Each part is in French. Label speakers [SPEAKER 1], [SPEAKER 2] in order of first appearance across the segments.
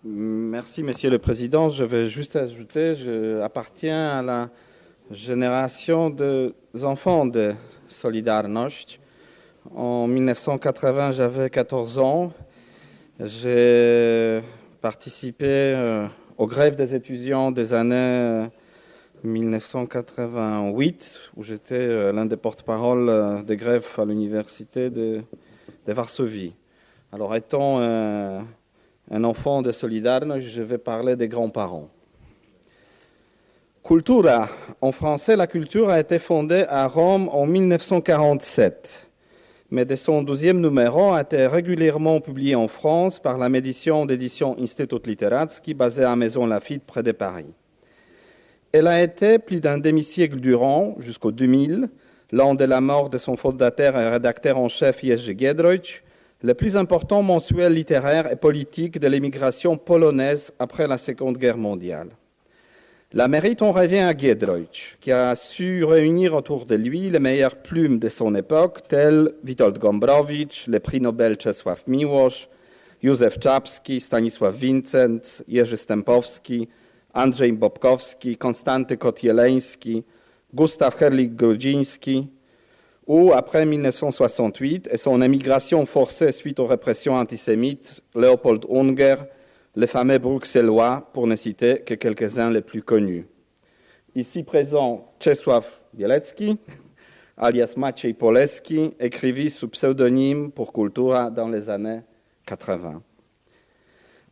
[SPEAKER 1] Merci, Monsieur le Président. Je vais juste ajouter, j'appartiens à la génération des enfants de Solidarność. En 1980, j'avais 14 ans. J'ai participé aux grèves des étudiants des années 1988, où j'étais l'un des porte-parole des grèves à l'université de Varsovie. Alors, étant un enfant de Solidarność, je vais parler des grands-parents. Cultura, en français, la culture a été fondée à Rome en 1947, mais de son 12e numéro a été régulièrement publié en France par la maison d'édition Institut Literacki, basée à Maison Lafitte, près de Paris. Elle a été plus d'un demi-siècle durant, jusqu'au 2000, l'an de la mort de son fondateur et rédacteur en chef Jerzy Giedroyć, le plus important mensuel littéraire et politique de l'émigration polonaise après la Seconde Guerre mondiale. La mérite en revient à Giedroyć, qui a su réunir autour de lui les meilleures plumes de son époque, telles Witold Gombrowicz, le prix Nobel Czesław Miłosz, Józef Czapski, Stanisław Vincent, Jerzy Stępowski, Andrzej Bobkowski, Konstanty Kot-Jeleński, Gustav Herlich-Grudziński, ou après 1968 et son émigration forcée suite aux répressions antisémites, Leopold Unger, le fameux bruxellois, pour ne citer que quelques-uns les plus connus. Ici présent, Czesław Bielecki, alias Maciej Poleski, écrivit sous pseudonyme pour Kultura dans les années 80.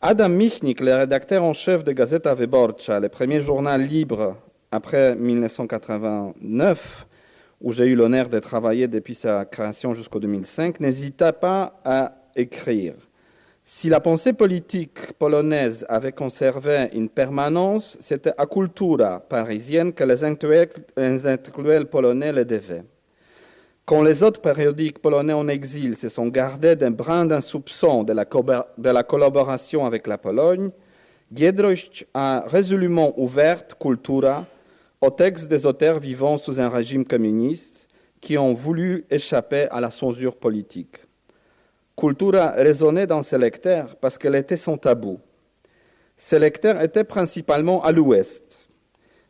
[SPEAKER 1] Adam Michnik, le rédacteur en chef de Gazeta Wyborcza, le premier journal libre après 1989, où j'ai eu l'honneur de travailler depuis sa création jusqu'au 2005, n'hésita pas à écrire. Si la pensée politique polonaise avait conservé une permanence, c'était à Kultura parisienne que les intellectuels polonais le devaient. Quand les autres périodiques polonais en exil se sont gardés d'un brin d'un soupçon de la collaboration avec la Pologne, Giedroyć a résolument ouvert Kultura aux textes des auteurs vivant sous un régime communiste qui ont voulu échapper à la censure politique. Kultura résonnait dans ses lecteurs parce qu'elle était sans tabou. Ces lecteurs étaient principalement à l'ouest,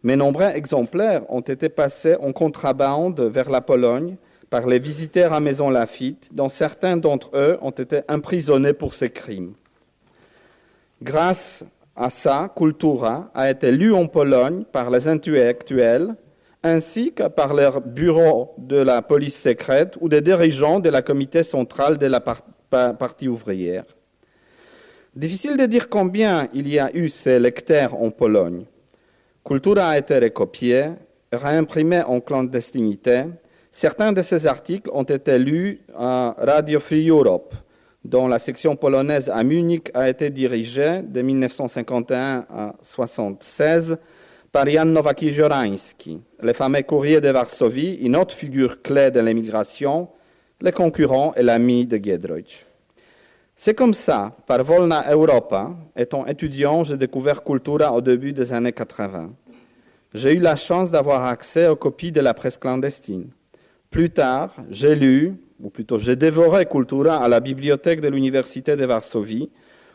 [SPEAKER 1] mais nombreux exemplaires ont été passés en contrebande vers la Pologne par les visiteurs à Maison Lafitte, dont certains d'entre eux ont été emprisonnés pour ces crimes. Grâce à ça, Kultura a été lu en Pologne par les intellectuels ainsi que par leurs bureaux de la police secrète ou des dirigeants de la comité centrale de la partie ouvrière. Difficile de dire combien il y a eu ces lecteurs en Pologne. Kultura a été recopié, réimprimé en clandestinité. Certains de ces articles ont été lus à Radio Free Europe, dont la section polonaise à Munich a été dirigée de 1951 à 1976 par Jan Nowacki-Jorański, le fameux courrier de Varsovie, une autre figure clé de l'émigration, le concurrent et l'ami de Giedroyć. C'est comme ça, par Wolna Europa, étant étudiant, j'ai découvert Kultura au début des années 80. J'ai eu la chance d'avoir accès aux copies de la presse clandestine. Plus tard, j'ai lu, ou plutôt j'ai dévoré Kultura à la bibliothèque de l'Université de Varsovie,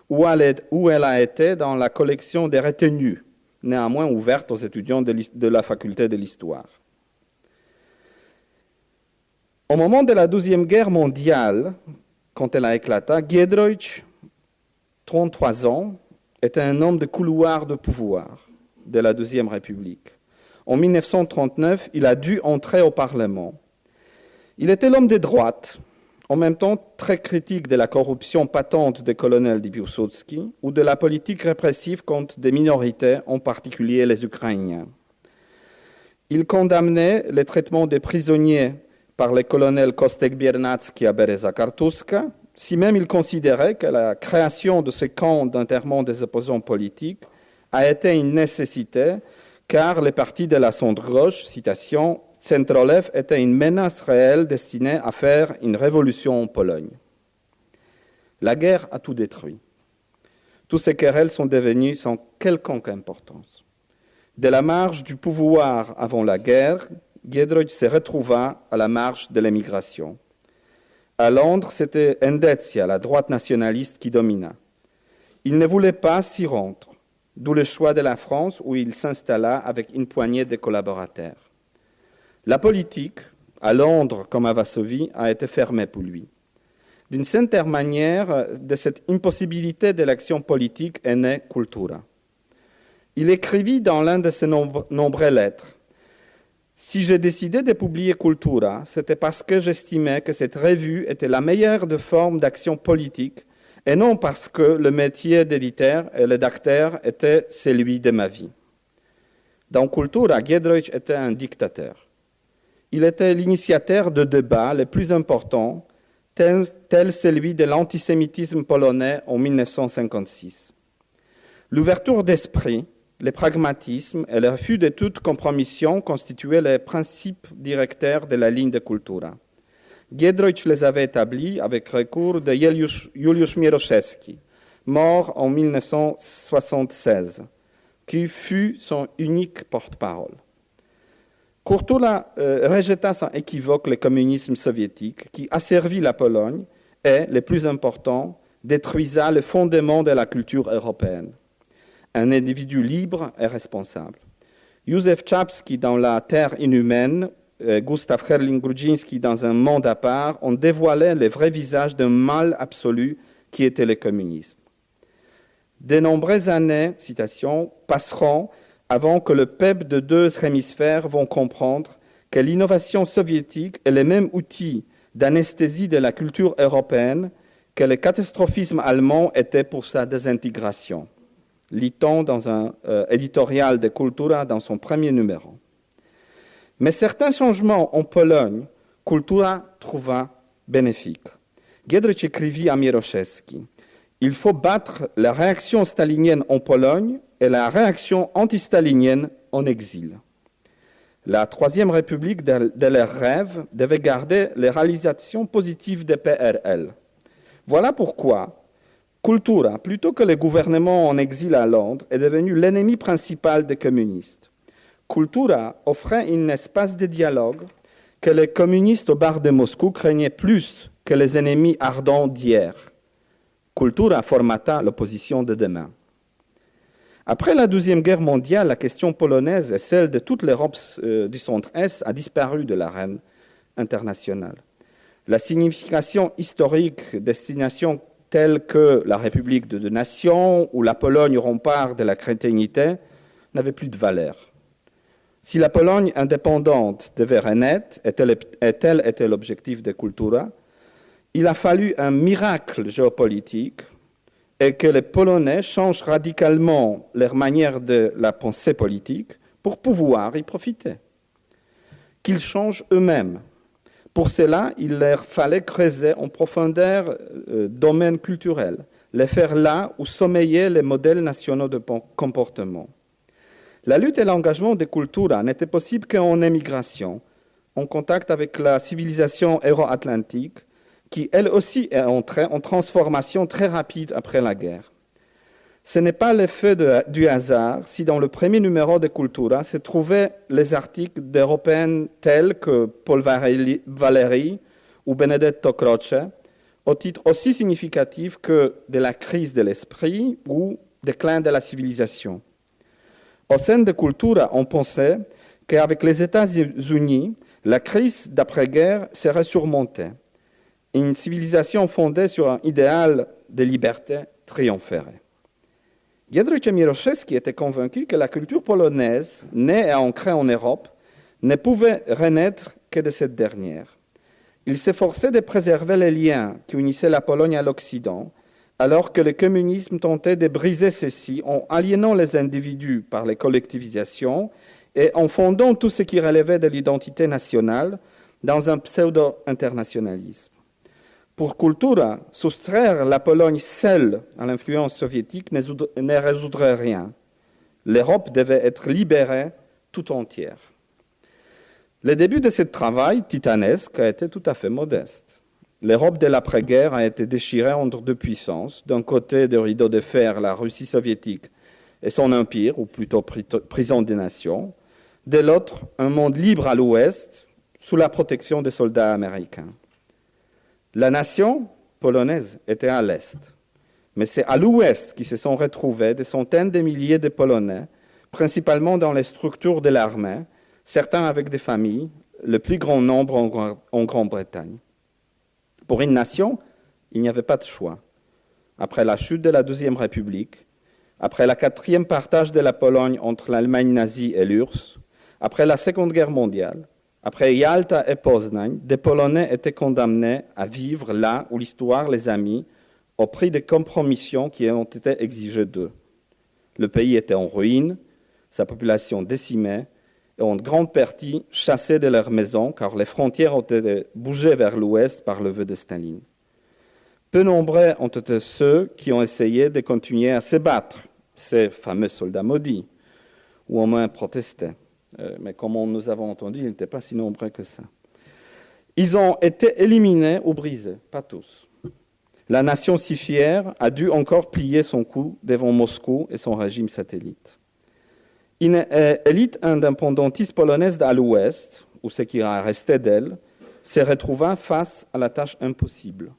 [SPEAKER 1] où elle a été dans la collection des retenues, néanmoins ouverte aux étudiants de la faculté de l'histoire. Au moment de la Deuxième Guerre mondiale, quand elle a éclaté, Giedroyć, 33 ans, était un homme de couloir de pouvoir de la Deuxième République. En 1939, il a dû entrer au Parlement. Il était l'homme de droite, en même temps très critique de la corruption patente des colonels de Piłsudski ou de la politique répressive contre des minorités, en particulier les Ukrainiens. Il condamnait le traitement des prisonniers par les colonels Kostek-Biernacki et Bereza-Kartuska, si même il considérait que la création de ces camps d'internement des opposants politiques a été une nécessité, car les partis de la centre-gauche, citation, Centrolev était une menace réelle destinée à faire une révolution en Pologne. La guerre a tout détruit. Tous ces querelles sont devenues sans quelconque importance. De la marge du pouvoir avant la guerre, Giedroyć se retrouva à la marge de l'émigration. À Londres, c'était Endecja, la droite nationaliste, qui domina. Il ne voulait pas s'y rendre, d'où le choix de la France où il s'installa avec une poignée de collaborateurs. La politique, à Londres comme à Varsovie, a été fermée pour lui. D'une certaine manière, de cette impossibilité de l'action politique est née Cultura. Il écrivit dans l'un de ses nombreuses lettres: « Si j'ai décidé de publier Cultura, c'était parce que j'estimais que cette revue était la meilleure des formes d'action politique et non parce que le métier d'éditeur et le d'acteur était celui de ma vie. » Dans Cultura, Giedroyć était un dictateur. Il était l'initiateur de débats les plus importants, tel celui de l'antisémitisme polonais en 1956. L'ouverture d'esprit, le pragmatisme et le refus de toute compromission constituaient les principes directeurs de la ligne de Cultura. Giedroyć les avait établis avec recours de Juliusz Mieroszewski, mort en 1976, qui fut son unique porte-parole. Cultura rejeta sans équivoque le communisme soviétique qui asservit la Pologne et, le plus important, détruisa le fondement de la culture européenne. Un individu libre et responsable. Józef Czapski dans La Terre inhumaine, Gustav Herling-Grudzinski dans Un monde à part ont dévoilé le vrai visage d'un mal absolu qui était le communisme. De nombreuses années, citation, passeront avant que le peuple de deux hémisphères vont comprendre que l'innovation soviétique est le même outil d'anesthésie de la culture européenne que le catastrophisme allemand était pour sa désintégration. Lit-on dans un éditorial de Cultura dans son premier numéro. Mais certains changements en Pologne, Cultura trouva bénéfiques. Giedroyć écrivit à Mieroszewski: « Il faut battre la réaction stalinienne en Pologne et la réaction anti-stalinienne en exil. » La Troisième République de leurs rêves devait garder les réalisations positives des PRL. Voilà pourquoi Cultura, plutôt que le gouvernement en exil à Londres, est devenu l'ennemi principal des communistes. Cultura offrait un espace de dialogue que les communistes au bar de Moscou craignaient plus que les ennemis ardents d'hier. Cultura formata l'opposition de demain. Après la Deuxième Guerre mondiale, la question polonaise et celle de toute l'Europe du centre-est a disparu de l'arène internationale. La signification historique des destinations telles que la République de deux nations ou la Pologne rempart de la chrétienté n'avait plus de valeur. Si la Pologne indépendante devait renaître, et tel était l'objectif de Cultura, il a fallu un miracle géopolitique et que les Polonais changent radicalement leur manière de la pensée politique pour pouvoir y profiter. Qu'ils changent eux-mêmes. Pour cela, il leur fallait creuser en profondeur domaines culturels, les faire là où sommeillaient les modèles nationaux de comportement. La lutte et l'engagement de Cultura n'étaient possibles qu'en émigration, en contact avec la civilisation euro-atlantique, qui elle aussi est entrée en transformation très rapide après la guerre. Ce n'est pas l'effet du hasard si dans le premier numéro de Cultura se trouvaient les articles d'Européennes tels que Paul Valéry ou Benedetto Croce, au titre aussi significatif que de la crise de l'esprit ou déclin de la civilisation. Au sein de Cultura, on pensait qu'avec les États-Unis, la crise d'après-guerre serait surmontée. Une civilisation fondée sur un idéal de liberté triompherait. Giedroyć et Mieroszewski étaient convaincus que la culture polonaise, née et ancrée en Europe, ne pouvait renaître que de cette dernière. Ils s'efforçaient de préserver les liens qui unissaient la Pologne à l'Occident, alors que le communisme tentait de briser ceci en aliénant les individus par les collectivisations et en fondant tout ce qui relevait de l'identité nationale dans un pseudo-internationalisme. Pour Cultura, soustraire la Pologne seule à l'influence soviétique ne résoudrait rien. L'Europe devait être libérée tout entière. Le début de ce travail titanesque a été tout à fait modeste. L'Europe de l'après-guerre a été déchirée entre deux puissances. D'un côté, de rideau de fer, la Russie soviétique et son empire, ou plutôt prison des nations. De l'autre, un monde libre à l'ouest, sous la protection des soldats américains. La nation polonaise était à l'est. Mais c'est à l'ouest qui se sont retrouvés des centaines de milliers de Polonais, principalement dans les structures de l'armée, certains avec des familles, le plus grand nombre en Grande-Bretagne. Pour une nation, il n'y avait pas de choix. Après la chute de la Deuxième République, après le quatrième partage de la Pologne entre l'Allemagne nazie et l'URSS, après la Seconde Guerre mondiale, après Yalta et Poznań, des Polonais étaient condamnés à vivre là où l'histoire les a mis, au prix des compromissions qui ont été exigées d'eux. Le pays était en ruine, sa population décimée, et en grande partie chassés de leurs maisons, car les frontières ont été bougées vers l'ouest par le vœu de Staline. Peu nombreux ont été ceux qui ont essayé de continuer à se battre, ces fameux soldats maudits, ou au moins protester. Mais comme nous avons entendu, ils n'étaient pas si nombreux que ça. Ils ont été éliminés ou brisés, pas tous. La nation si fière a dû encore plier son cou devant Moscou et son régime satellite. Une élite indépendantiste polonaise à l'ouest, ou ce qui restait d'elle, se retrouva face à la tâche impossible.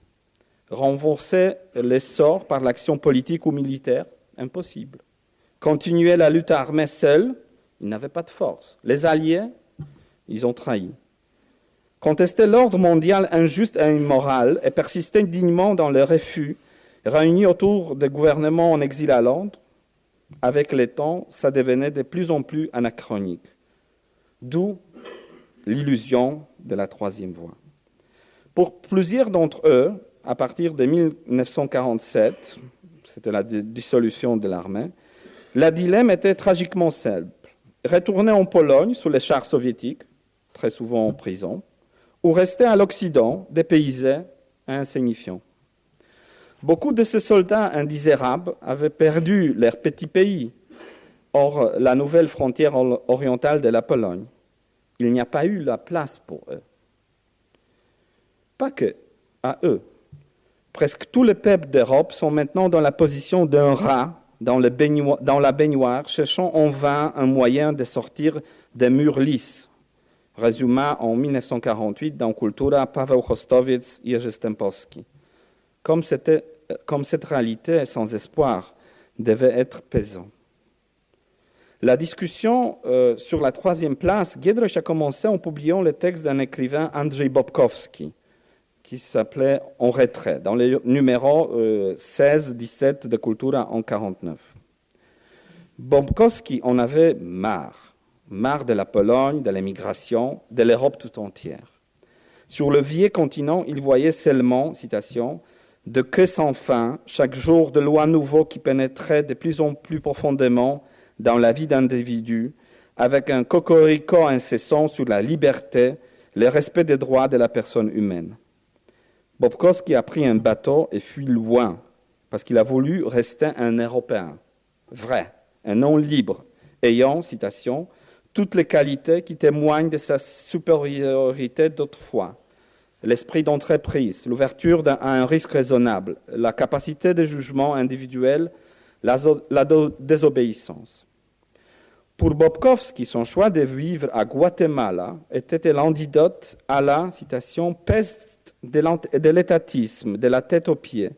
[SPEAKER 1] Renforcer l'essor par l'action politique ou militaire, impossible. Continuer la lutte armée seule, ils n'avaient pas de force. Les alliés, ils ont trahi. Contester l'ordre mondial injuste et immoral et persister dignement dans le refus, réunis autour des gouvernements en exil à Londres, avec le temps, ça devenait de plus en plus anachronique. D'où l'illusion de la troisième voie. Pour plusieurs d'entre eux, à partir de 1947, c'était la dissolution de l'armée, le dilemme était tragiquement simple. Retourner en Pologne sous les chars soviétiques, très souvent en prison, ou rester à l'Occident, dépaysés et insignifiants. Beaucoup de ces soldats indésirables avaient perdu leur petit pays, hors la nouvelle frontière orientale de la Pologne. Il n'y a pas eu la place pour eux. Pas que à eux. Presque tous les peuples d'Europe sont maintenant dans la position d'un rat dans la baignoire, cherchant en vain un moyen de sortir des murs lisses. Résumé en 1948 dans Kultura, Paweł Chostowicz, Jerzy Stępowski. Comme cette réalité sans espoir devait être pesante. La discussion sur la troisième place, Giedroyć a commencé en publiant le texte d'un écrivain, Andrzej Bobkowski, qui s'appelait « En retrait », dans les numéros 16-17 de Kultura en 1949. Bobkowski en avait marre de la Pologne, de l'émigration, de l'Europe tout entière. Sur le vieux continent, il voyait seulement, citation, « de queues sans fin, chaque jour de lois nouveaux qui pénétraient de plus en plus profondément dans la vie d'individus, avec un cocorico incessant sur la liberté, le respect des droits de la personne humaine. » Bobkowski a pris un bateau et fui loin, parce qu'il a voulu rester un Européen, vrai, un homme libre, ayant, citation, toutes les qualités qui témoignent de sa supériorité d'autrefois. L'esprit d'entreprise, l'ouverture à un risque raisonnable, la capacité de jugement individuel, la désobéissance. Pour Bobkowski, son choix de vivre à Guatemala était l'antidote à la, citation, peste de l'étatisme, de la tête aux pieds,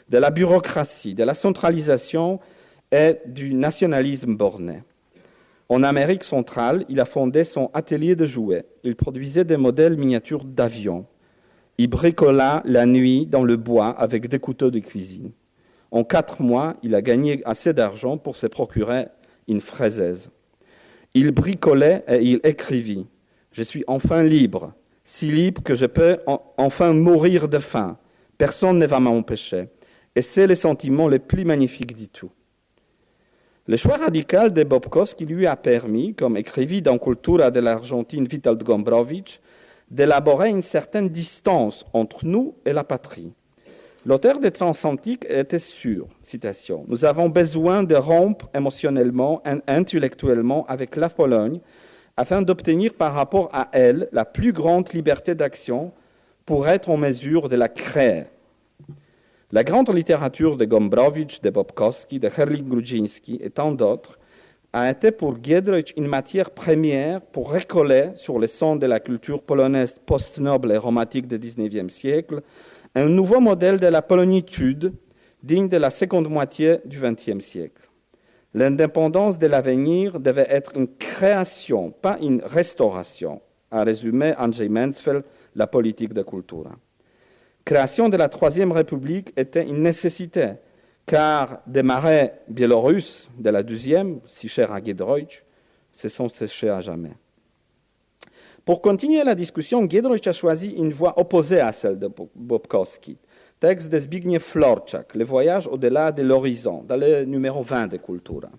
[SPEAKER 1] de la bureaucratie, de la centralisation et du nationalisme bornais. En Amérique centrale, il a fondé son atelier de jouets. Il produisait des modèles miniatures d'avions. Il bricola la nuit dans le bois avec des couteaux de cuisine. En 4 mois, il a gagné assez d'argent pour se procurer une fraiseuse. Il bricolait et il écrivit « Je suis enfin libre, si libre que je peux enfin mourir de faim. Personne ne va m'empêcher. » Et c'est le sentiment le plus magnifique du tout. Le choix radical de Bobkowski lui a permis, comme écrivit dans Cultura de l'Argentine Witold Gombrowicz, d'élaborer une certaine distance entre nous et la patrie. L'auteur des Transatlantiques était sûr, citation, « Nous avons besoin de rompre émotionnellement et intellectuellement avec la Pologne afin d'obtenir par rapport à elle la plus grande liberté d'action pour être en mesure de la créer. » La grande littérature de Gombrowicz, de Bobkowski, de Herling-Grudzinski et tant d'autres a été pour Giedroyć une matière première pour recoller sur les sons de la culture polonaise post-noble et romantique du XIXe siècle un nouveau modèle de la polonitude digne de la seconde moitié du XXe siècle. L'indépendance de l'avenir devait être une création, pas une restauration, a résumé Andrzej Mansfeld la politique de culture. Création de la Troisième République était une nécessité, car des marais biélorusses de la Deuxième, si chers à Giedroyć, se sont séchés à jamais. Pour continuer la discussion, Giedroyć a choisi une voie opposée à celle de Bobkowski. Texte de Zbigniew Florczak, Le voyage au-delà de l'horizon, dans le numéro 20 de Cultura.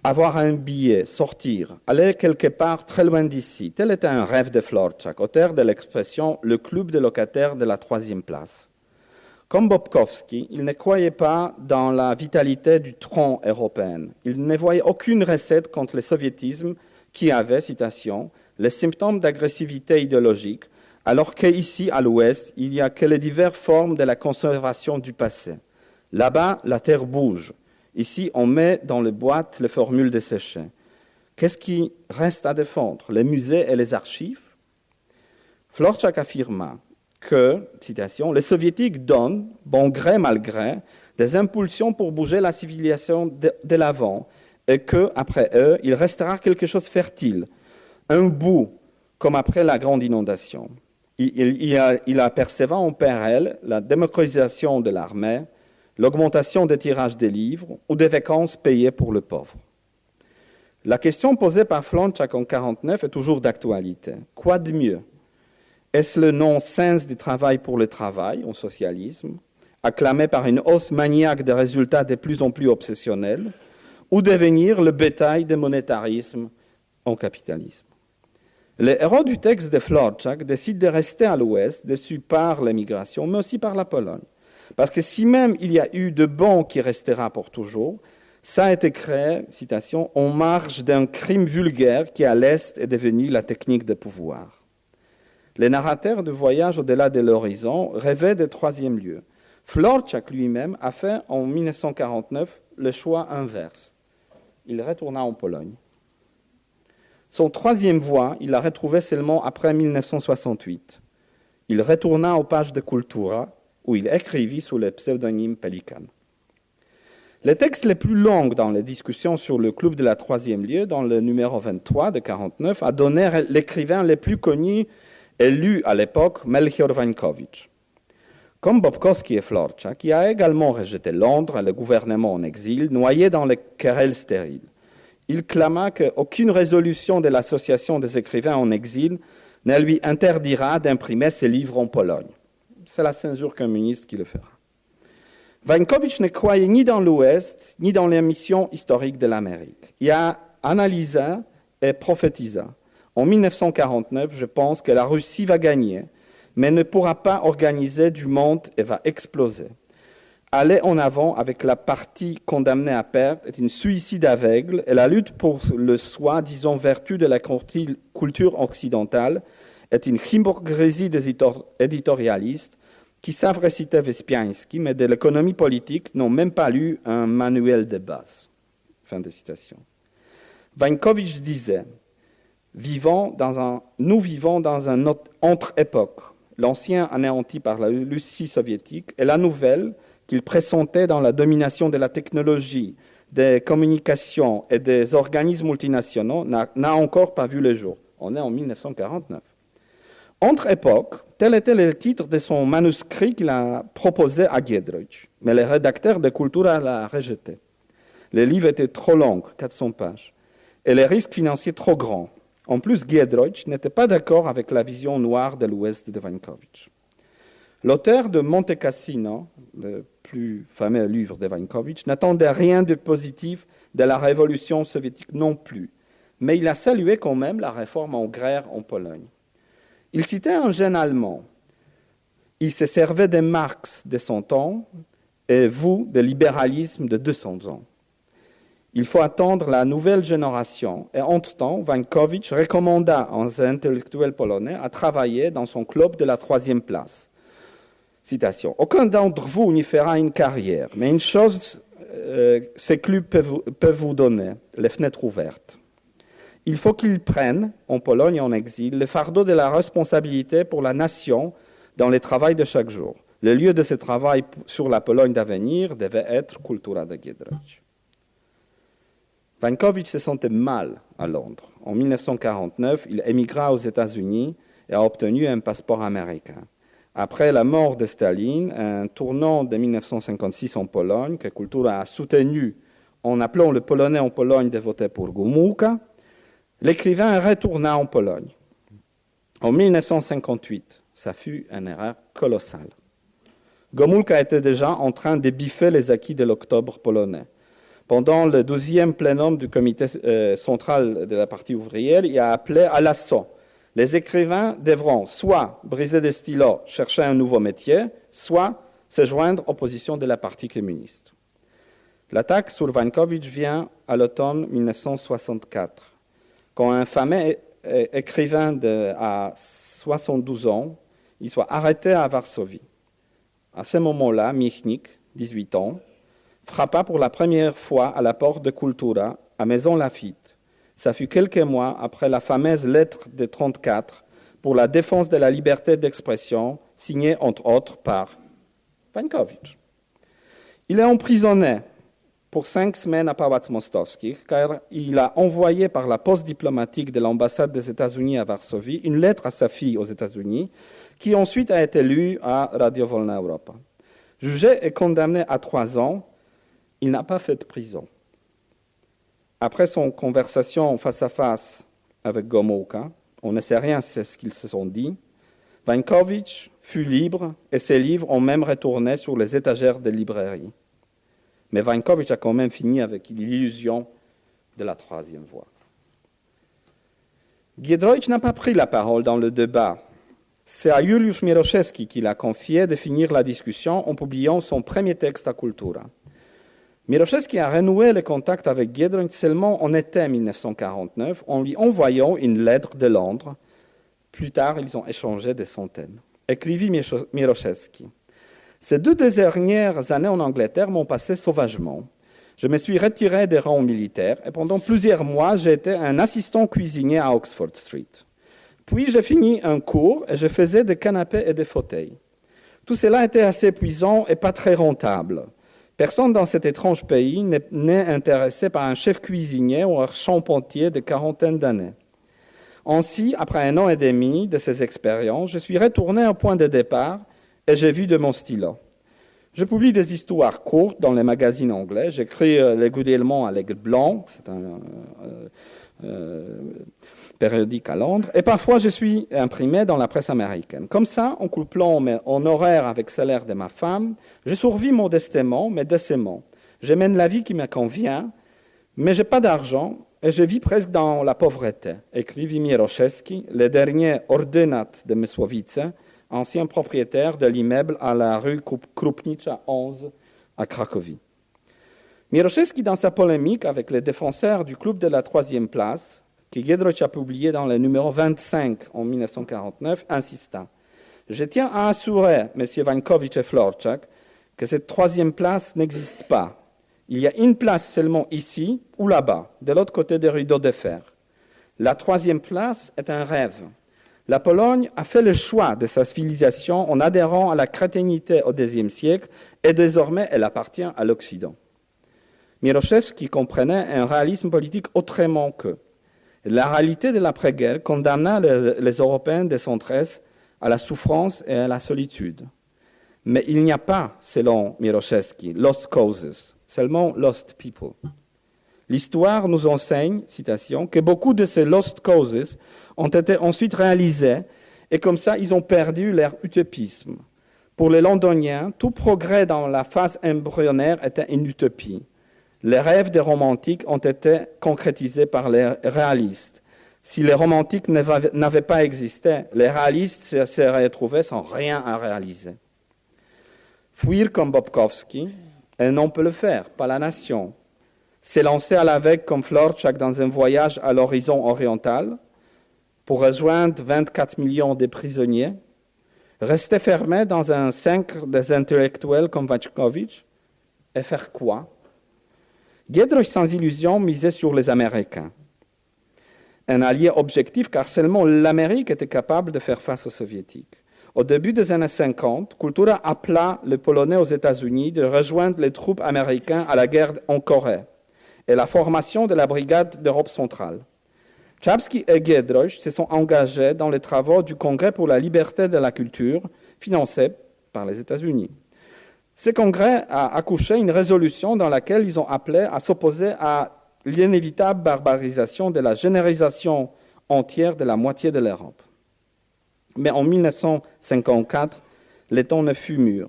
[SPEAKER 1] Avoir un billet, sortir, aller quelque part très loin d'ici, tel était un rêve de Florczak, auteur de l'expression « le club de locataires de la troisième place ». Comme Bobkowski, il ne croyait pas dans la vitalité du tronc européen. Il ne voyait aucune recette contre le soviétisme qui avait, citation, les symptômes d'agressivité idéologique, alors qu'ici, à l'Ouest, il n'y a que les diverses formes de la conservation du passé. Là-bas, la terre bouge. Ici, on met dans les boîtes les formules desséchées. Qu'est-ce qui reste à défendre? Les musées et les archives? Florczak affirma que, citation, les soviétiques donnent, bon gré mal gré, des impulsions pour bouger la civilisation de l'avant et que, après eux, il restera quelque chose de fertile, un bout, comme après la grande inondation. Il apercevait en péril la démocratisation de l'armée, l'augmentation des tirages des livres ou des vacances payées pour le pauvre. La question posée par Florczak en 1949 est toujours d'actualité. Quoi de mieux? Est-ce le non-sens du travail pour le travail, au socialisme, acclamé par une hausse maniaque des résultats de plus en plus obsessionnels, ou devenir le bétail du monétarisme au capitalisme? Les héros du texte de Florczak décident de rester à l'Ouest, déçus par l'émigration, mais aussi par la Pologne. Parce que si même il y a eu de bon qui restera pour toujours, ça a été créé, citation, en marge d'un crime vulgaire qui à l'Est est devenu la technique de pouvoir. Les narrateurs de voyage au-delà de l'horizon rêvaient des troisième lieux. Florczak lui-même a fait en 1949 le choix inverse. Il retourna en Pologne. Son troisième voie, il l'a retrouvé seulement après 1968. Il retourna aux pages de Cultura, où il écrivit sous le pseudonyme Pelikan. Le texte le plus long dans les discussions sur le club de la troisième lieu, dans le numéro 23 de 1949, a donné l'écrivain le plus connu et lu à l'époque, Melchior Wańkowicz. Comme Bobkowski et Florczak, il a également rejeté Londres et le gouvernement en exil, noyé dans les querelles stériles. Il clama qu'aucune résolution de l'association des écrivains en exil ne lui interdira d'imprimer ses livres en Pologne. C'est la censure communiste qui le fera. Wańkowicz ne croyait ni dans l'Ouest, ni dans les missions historiques de l'Amérique. Il a analysé et prophétisé. En 1949, je pense que la Russie va gagner, mais ne pourra pas organiser du monde et va exploser. Aller en avant avec la partie condamnée à perdre est une suicide aveugle et la lutte pour le soi-disant vertu de la culture occidentale est une hypocrisie des éditorialistes qui savent réciter Vespiansky, mais de l'économie politique n'ont même pas lu un manuel de base. Fin de citation. Wańkowicz disait « Nous vivons dans un entre-époque, l'ancien anéanti par la Russie soviétique et la nouvelle qu'il pressentait dans la domination de la technologie, des communications et des organismes multinationaux n'a encore pas vu le jour. » On est en 1949. Entre époques, tel était le titre de son manuscrit qu'il a proposé à Giedroyć, mais le rédacteur de Cultura l'a rejeté. Le livre était trop long, 400 pages, et les risques financiers trop grands. En plus, Giedroyć n'était pas d'accord avec la vision noire de l'Ouest de Wańkowicz. L'auteur de Monte Cassino, le plus fameux livre de Wańkowicz, n'attendait rien de positif de la révolution soviétique non plus, mais il a salué quand même la réforme agraire en Pologne. Il citait un jeune Allemand. Il se servait de Marx de son temps et vous de libéralisme de 200 ans. Il faut attendre la nouvelle génération et entre-temps, Wańkowicz recommanda aux intellectuels polonais à travailler dans son club de la troisième place. Citation. « Aucun d'entre vous n'y fera une carrière, mais une chose, ces clubs peuvent vous donner, les fenêtres ouvertes. Il faut qu'ils prennent, en Pologne et en exil, le fardeau de la responsabilité pour la nation dans le travail de chaque jour. Le lieu de ce travail sur la Pologne d'avenir devait être Kultura de Giedroyć. Wańkowicz se sentait mal à Londres. En 1949, il émigra aux États-Unis et a obtenu un passeport américain. Après la mort de Staline, un tournant de 1956 en Pologne, que Kultura a soutenu en appelant le Polonais en Pologne de voter pour Gomułka, l'écrivain retourna en Pologne. En 1958, ça fut une erreur colossale. Gomułka était déjà en train de biffer les acquis de l'Octobre polonais. Pendant le 12e plénum du comité central de la partie ouvrière, il a appelé à l'assaut. Les écrivains devront soit briser des stylos, chercher un nouveau métier, soit se joindre aux positions de la partie communiste. L'attaque sur Wańkowicz vient à l'automne 1964, quand un fameux écrivain à 72 ans, il soit arrêté à Varsovie. À ce moment-là, Michnik, 18 ans, frappa pour la première fois à la porte de Kultura, à Maison Lafitte. Ça fut quelques mois après la fameuse lettre de 1934 pour la défense de la liberté d'expression, signée entre autres par Wańkowicz. Il est emprisonné pour 5 semaines à Pałac Mostowski, car il a envoyé par la poste diplomatique de l'ambassade des États-Unis à Varsovie une lettre à sa fille aux États-Unis, qui ensuite a été lue à Radio Wolna Europa. Jugé et condamné à 3 ans, il n'a pas fait de prison. Après son conversation face à face avec Gomułka, on ne sait rien de ce qu'ils se sont dit, Wańkowicz fut libre et ses livres ont même retourné sur les étagères des librairies. Mais Wańkowicz a quand même fini avec l'illusion de la troisième voie. Giedroyć n'a pas pris la parole dans le débat. C'est à Juliusz Mieroszewski qu'il a confié de finir la discussion en publiant son premier texte à Kultura. Mieroszewski a renoué le contact avec Giedroyć seulement en été 1949 en lui envoyant une lettre de Londres. Plus tard, ils ont échangé des centaines. Écrivit Mieroszewski. Ces 2 dernières années en Angleterre m'ont passé sauvagement. Je me suis retiré des rangs militaires et pendant plusieurs mois, j'ai été un assistant cuisinier à Oxford Street. Puis j'ai fini un cours et je faisais des canapés et des fauteuils. Tout cela était assez épuisant et pas très rentable. Personne dans cet étrange pays n'est intéressé par un chef cuisinier ou un charpentier de 40 d'années. Ainsi, après 1 an et demi de ces expériences, je suis retourné au point de départ et j'ai vu de mon stylo. Je publie des histoires courtes dans les magazines anglais. J'écris régulièrement à l'Aigle Blanc, c'est un périodique à Londres, et parfois je suis imprimé dans la presse américaine. Comme ça, en couplant mon horaire avec le salaire de ma femme, je survis modestement, mais décemment. Je mène la vie qui me convient, mais je n'ai pas d'argent et je vis presque dans la pauvreté, écrivit Mieroszewski, le dernier ordynat de Mysłowice, ancien propriétaire de l'immeuble à la rue Krupnicza 11 à Cracovie. Mieroszewski, dans sa polémique avec les défenseurs du club de la 3e place, que Giedroyć a publié dans le numéro 25 en 1949, insista. Je tiens à assurer M. Wańkowicz et Florczak que cette 3e place n'existe pas. Il y a une place seulement ici ou là-bas, de l'autre côté des rideaux de fer. La 3e place est un rêve. La Pologne a fait le choix de sa civilisation en adhérant à la chrétienté au XIe siècle et désormais elle appartient à l'Occident. Mieroszewski comprenait un réalisme politique autrement que. La réalité de l'après-guerre condamna les Européens de centre-est à la souffrance et à la solitude. Mais il n'y a pas, selon Mieroszewski, lost causes, seulement lost people. L'histoire nous enseigne, citation, que beaucoup de ces lost causes ont été ensuite réalisées et comme ça, ils ont perdu leur utopisme. Pour les Londoniens, tout progrès dans la phase embryonnaire était une utopie. Les rêves des romantiques ont été concrétisés par les réalistes. Si les romantiques n'avaient pas existé, les réalistes se seraient retrouvés sans rien à réaliser. Fuir comme Bobkowski, un homme peut le faire, pas la nation. S'élancer à l'aveugle comme Florczak dans un voyage à l'horizon oriental pour rejoindre 24 millions de prisonniers, rester fermé dans un cercle des intellectuels comme Wańkowicz, et faire quoi? Giedroyć, sans illusion, misait sur les Américains. Un allié objectif car seulement l'Amérique était capable de faire face aux Soviétiques. Au début des années 50, Kultura appela les Polonais aux États-Unis de rejoindre les troupes américaines à la guerre en Corée et la formation de la Brigade d'Europe centrale. Czapski et Giedroyć se sont engagés dans les travaux du Congrès pour la liberté de la culture, financé par les États-Unis. Ce congrès a accouché une résolution dans laquelle ils ont appelé à s'opposer à l'inévitable barbarisation de la généralisation entière de la moitié de l'Europe. Mais en 1954, le temps ne fut mûr.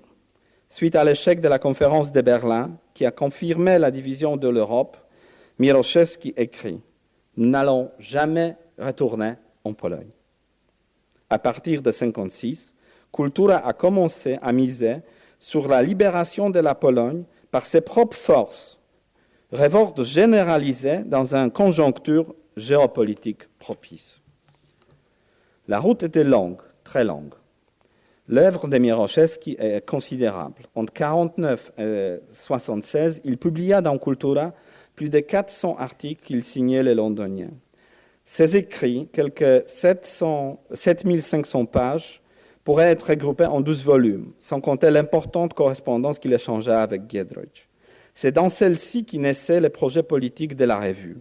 [SPEAKER 1] Suite à l'échec de la conférence de Berlin, qui a confirmé la division de l'Europe, Mieroszewski écrit « Nous n'allons jamais retourner en Pologne ». À partir de 1956, Kultura a commencé à miser sur la libération de la Pologne par ses propres forces, révolte généralisée dans une conjoncture géopolitique propice. La route était longue, très longue. L'œuvre de Mieroszewski est considérable. Entre 1949 et 1976, il publia dans Kultura plus de 400 articles qu'il signait les Londoniens. Ses écrits, quelques 7500 pages, pourraient être regroupés en 12 volumes, sans compter l'importante correspondance qu'il échangea avec Giedroyć. C'est dans celle-ci qui naissaient les projets politiques de la revue.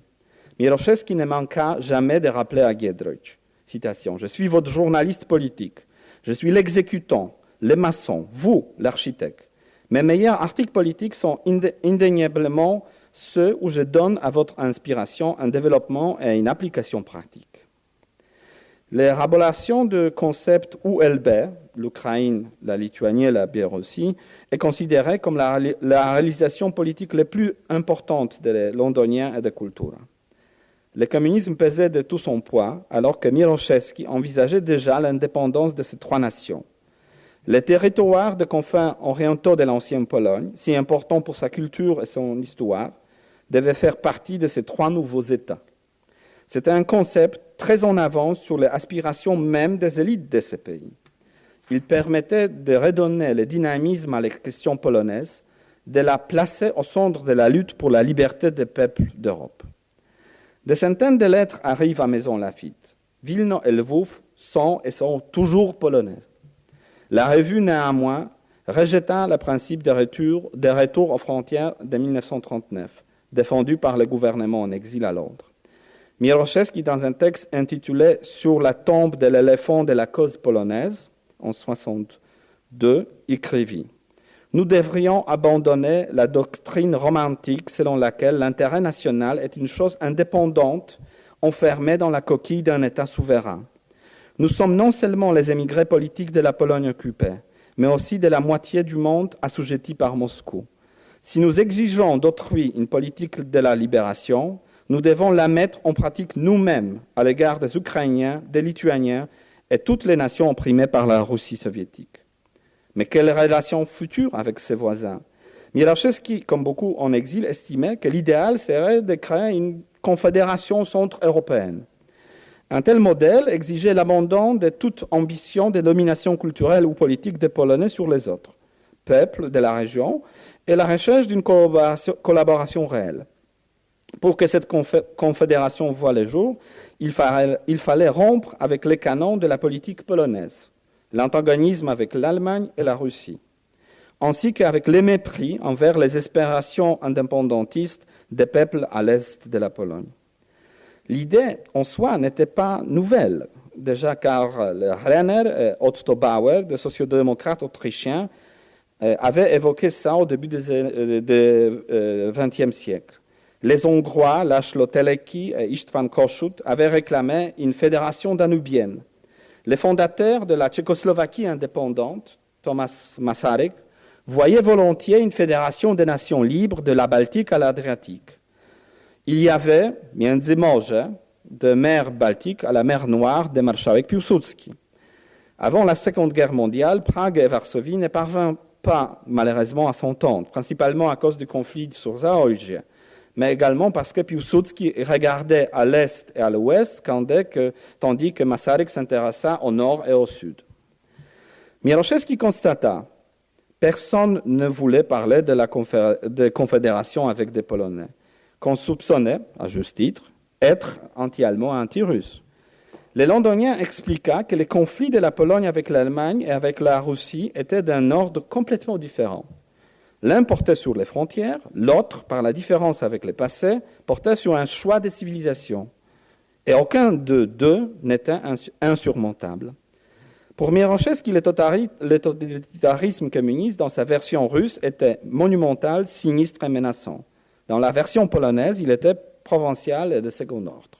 [SPEAKER 1] Mieroszewski ne manqua jamais de rappeler à Giedroyć, citation, « Je suis votre journaliste politique, je suis l'exécutant, le maçon, vous, l'architecte. Mes meilleurs articles politiques sont indéniablement ceux où je donne à votre inspiration un développement et une application pratique. » L'élaboration de concepts ULB, l'Ukraine, la Lituanie et la Biélorussie, est considérée comme la réalisation politique la plus importante des Londoniens et de Kultura. Le communisme pesait de tout son poids, alors que Mieroszewski envisageait déjà l'indépendance de ces trois nations. Les territoires de confins orientaux de l'ancienne Pologne, si importants pour sa culture et son histoire, devaient faire partie de ces trois nouveaux États. C'était un concept très en avance sur les aspirations même des élites de ces pays. Il permettait de redonner le dynamisme à la question polonaise, de la placer au centre de la lutte pour la liberté des peuples d'Europe. Des centaines de lettres arrivent à Maison Lafitte. Wilno et Lwów sont et sont toujours polonais. La revue, néanmoins, rejeta le principe de retour aux frontières de 1939, défendu par le gouvernement en exil à Londres. Mieroszewski, dans un texte intitulé « Sur la tombe de l'éléphant de la cause polonaise » en 1962, écrivit « Nous devrions abandonner la doctrine romantique selon laquelle l'intérêt national est une chose indépendante, enfermée dans la coquille d'un État souverain. Nous sommes non seulement les émigrés politiques de la Pologne occupée, mais aussi de la moitié du monde assujetti par Moscou. Si nous exigeons d'autrui une politique de la libération, nous devons la mettre en pratique nous-mêmes à l'égard des Ukrainiens, des Lituaniens et toutes les nations opprimées par la Russie soviétique. Mais quelle relation future avec ses voisins? Mieroszewski, comme beaucoup en exil, estimait que l'idéal serait de créer une confédération centre-européenne. Un tel modèle exigeait l'abandon de toute ambition de domination culturelle ou politique des Polonais sur les autres peuples de la région et la recherche d'une collaboration réelle. Pour que cette confédération voie le jour, il fallait rompre avec les canons de la politique polonaise, l'antagonisme avec l'Allemagne et la Russie, ainsi qu'avec les mépris envers les aspirations indépendantistes des peuples à l'est de la Pologne. L'idée en soi n'était pas nouvelle, déjà car le Renner et Otto Bauer, des sociodémocrates autrichiens, avaient évoqué ça au début du XXe siècle. Les Hongrois, László Teleki et István Kossuth, avaient réclamé une fédération danubienne. Les fondateurs de la Tchécoslovaquie indépendante, Thomas Masaryk, voyaient volontiers une fédération des nations libres de la Baltique à l'Adriatique. Il y avait, między morze, de mer Baltique à la mer Noire de marszałek Piłsudski. Avant la Seconde Guerre mondiale, Prague et Varsovie ne parvinrent pas, malheureusement, à s'entendre, principalement à cause du conflit sur Zaolzie, mais également parce que Piłsudski regardait à l'est et à l'ouest, tandis que Masaryk s'intéressa au nord et au sud. Mieroszewski constata « Personne ne voulait parler de confédération avec des Polonais, qu'on soupçonnait, à juste titre, être anti-allemand et anti-russe. Le londonien expliqua que les conflits de la Pologne avec l'Allemagne et avec la Russie étaient d'un ordre complètement différent. L'un portait sur les frontières, l'autre, par la différence avec le passé, portait sur un choix de civilisation. Et aucun de deux n'était insurmontable. Pour Miroshevski, le totalitarisme communiste, dans sa version russe, était monumental, sinistre et menaçant. Dans la version polonaise, il était provincial et de second ordre.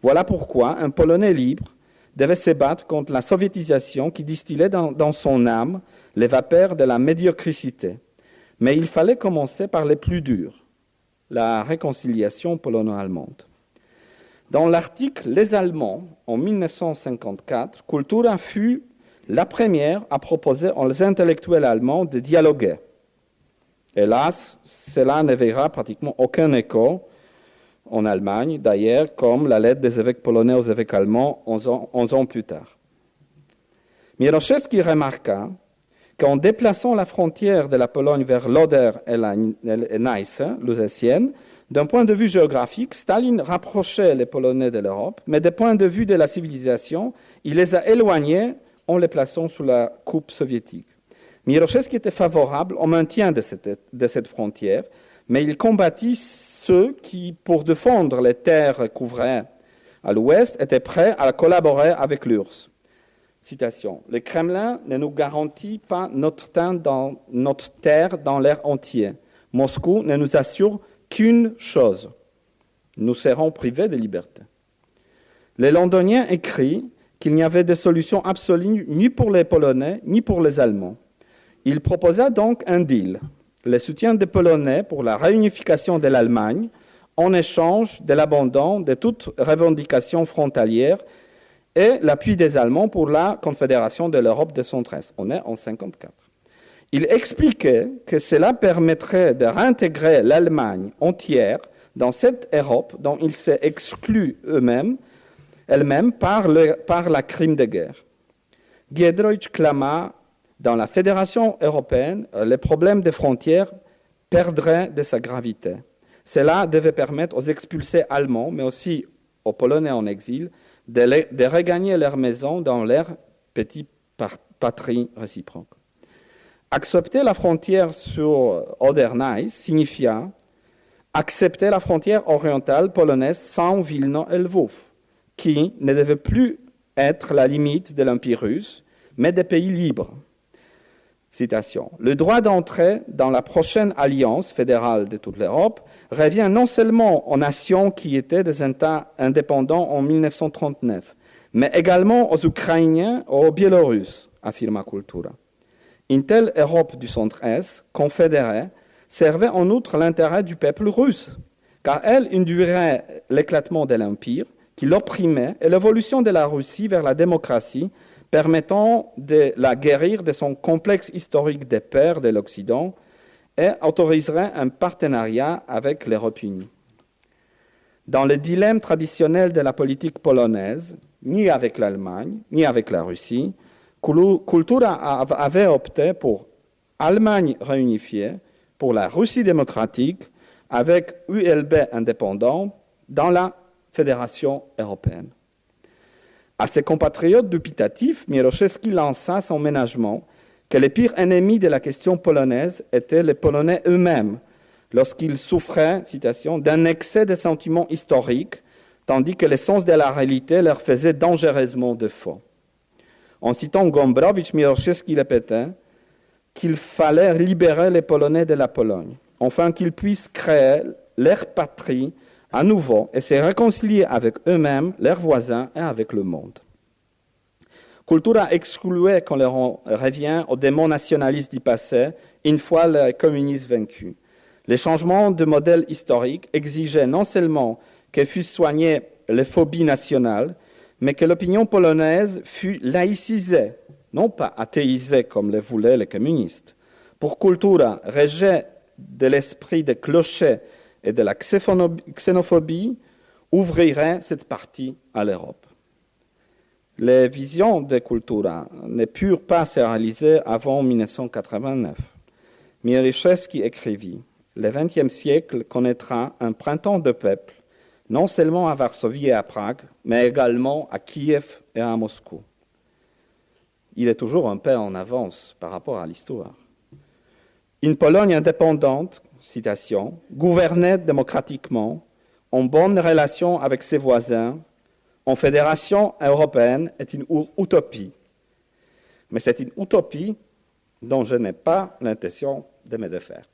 [SPEAKER 1] Voilà pourquoi un Polonais libre devait se battre contre la soviétisation qui distillait dans son âme les vapeurs de la médiocrité. Mais il fallait commencer par les plus durs, la réconciliation polono-allemande. Dans l'article « Les Allemands » en 1954, Kultura fut la première à proposer aux intellectuels allemands de dialoguer. Hélas, cela ne verra pratiquement aucun écho en Allemagne, d'ailleurs, comme la lettre des évêques polonais aux évêques allemands 11 ans plus tard. Miroshevski remarqua qu'en déplaçant la frontière de la Pologne vers l'Oder et la Neisse, l'Alsacienne, d'un point de vue géographique, Staline rapprochait les Polonais de l'Europe, mais du point de vue de la civilisation, il les a éloignés en les plaçant sous la coupe soviétique. Miroshevski était favorable au maintien de cette frontière, mais il combattit ceux qui, pour défendre les terres couvrées à l'ouest, étaient prêts à collaborer avec l'URSS. Citation. « Le Kremlin ne nous garantit pas notre terre dans l'air entier. Moscou ne nous assure qu'une chose, nous serons privés de liberté. » Le londonien écrit qu'il n'y avait de solution absolue ni pour les Polonais ni pour les Allemands. Il proposa donc un deal, le soutien des Polonais pour la réunification de l'Allemagne en échange de l'abandon de toute revendication frontalière et l'appui des Allemands pour la Confédération de l'Europe de Centre-Est. On est en 1954. Il expliquait que cela permettrait de réintégrer l'Allemagne entière dans cette Europe dont il s'est exclu elle-même par la crime de guerre. Giedroyć clama dans la Fédération européenne, les problèmes des frontières perdraient de sa gravité. Cela devait permettre aux expulsés allemands, mais aussi aux Polonais en exil, de regagner leur maison dans leur petite patrie réciproque. Accepter la frontière sur Oder-Neisse signifia accepter la frontière orientale polonaise sans Vilno et Lvov, qui ne devait plus être la limite de l'Empire russe, mais des pays libres. Citation. Le droit d'entrée dans la prochaine alliance fédérale de toute l'Europe revient non seulement aux nations qui étaient des États indépendants en 1939, mais également aux Ukrainiens et aux Biélorusses, affirma Kultura. Une telle Europe du centre-Est, confédérée, servait en outre l'intérêt du peuple russe, car elle induirait l'éclatement de l'Empire qui l'opprimait et l'évolution de la Russie vers la démocratie, permettant de la guérir de son complexe historique des peurs de l'Occident et autoriserait un partenariat avec l'Europe unie. Dans le dilemme traditionnel de la politique polonaise, ni avec l'Allemagne, ni avec la Russie, Kultura avait opté pour Allemagne réunifiée, pour la Russie démocratique, avec ULB indépendant dans la Fédération européenne. À ses compatriotes dubitatifs, Miroshevski lança son ménagement que les pires ennemis de la question polonaise étaient les Polonais eux-mêmes, lorsqu'ils souffraient, citation, d'un excès de sentiments historiques, tandis que le sens de la réalité leur faisait dangereusement défaut. En citant Gombrowicz, Miroshevski répétait qu'il fallait libérer les Polonais de la Pologne, afin qu'ils puissent créer leur patrie à nouveau et se réconcilier avec eux-mêmes, leurs voisins et avec le monde. Kultura excluait qu'on leur revient aux démons nationalistes du passé, une fois les communistes vaincus. Les changements de modèle historique exigeaient non seulement que fussent soignées les phobies nationales, mais que l'opinion polonaise fût laïcisée, non pas athéisée comme le voulaient les communistes. Pour Kultura, rejet de l'esprit des clochers et de la xénophobie ouvrirait cette partie à l'Europe. Les visions de Kultura ne purent pas se réaliser avant 1989. Miroshevski écrivit « Le XXe siècle connaîtra un printemps de peuples, non seulement à Varsovie et à Prague, mais également à Kiev et à Moscou. Il est toujours un pas en avance par rapport à l'histoire. Une Pologne indépendante, citation, gouvernée démocratiquement, en bonne relation avec ses voisins, en fédération européenne est une utopie. Mais c'est une utopie dont je n'ai pas l'intention de me défaire.